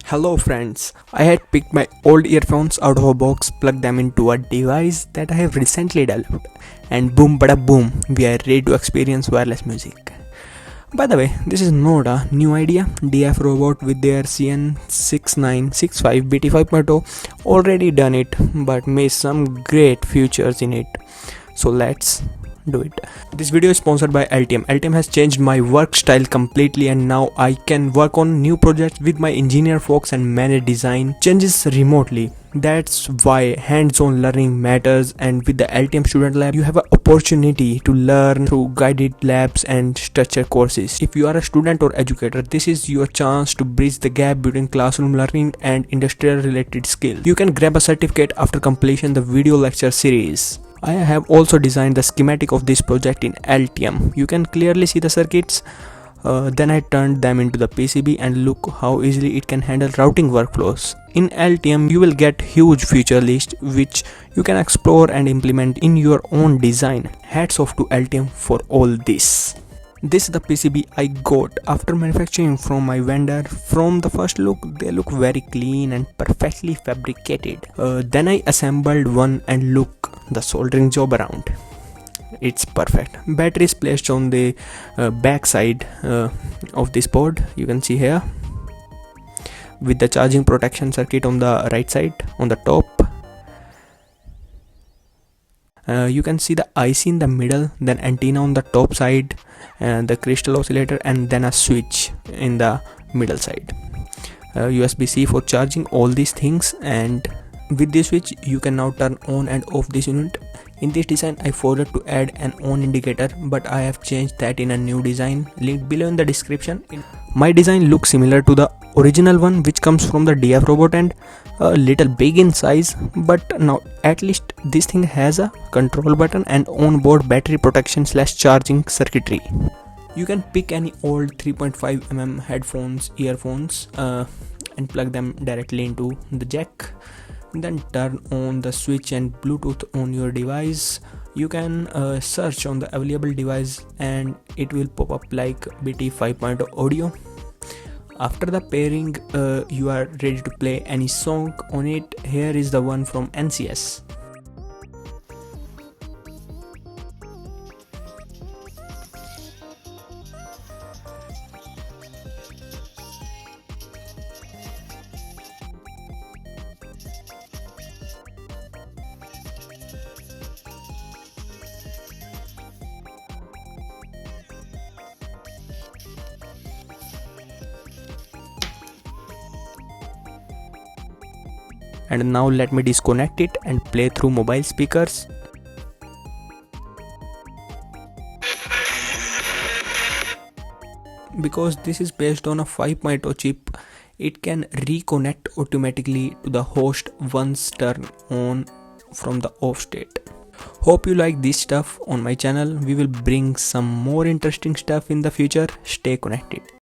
Hello friends, I had picked my old earphones out of a box, plugged them into a device that I have recently developed, and boom bada boom, we are ready to experience wireless music. By the way, this is not a new idea. DF Robot with their CN6965 BT 5.0 already done it, but made some great features in it. So let's do it. This video is sponsored by Altium. Altium has changed my work style completely, and now I can work on new projects with my engineer folks and manage design changes remotely. That's why hands-on learning matters, and with the Altium Student Lab you have an opportunity to learn through guided labs and structured courses. If you are a student or educator, this is your chance to bridge the gap between classroom learning and industrial related skills. You can grab a certificate after completion the video lecture series. I have also designed the schematic of this project in Altium. You can clearly see the circuits. Then I turned them into the PCB, and look how easily it can handle routing workflows. In Altium you will get huge feature list which you can explore and implement in your own design. Hats off to Altium for all this. This is the PCB I got after manufacturing from my vendor. From the first look, they look very clean and perfectly fabricated. Then I assembled one, and look, the soldering job around. It's perfect. Battery is placed on the back side of this board. You can see here, with the charging protection circuit on the right side on the top. You can see the IC in the middle, then antenna on the top side, and the crystal oscillator, and then a switch in the middle side. USB-C for charging all these things, and with this switch you can now turn on and off this unit. In this design I forgot to add an on indicator, but I have changed that in a new design linked below in the description. My design looks similar to the original one which comes from the DF Robot, and a little big in size, but now at least this thing has a control button and onboard battery protection / charging circuitry. You can pick any old 3.5mm headphones, earphones, and plug them directly into the jack. Then turn on the switch and Bluetooth on your device. You can search on the available device and it will pop up like BT 5.0 audio. After the pairing, you are ready to play any song on it. Here is the one from NCS. And now let me disconnect it and play through mobile speakers. Because this is based on a 5.0 chip, it can reconnect automatically to the host once turned on from the off state. Hope you like this stuff on my channel. We will bring some more interesting stuff in the future. Stay connected.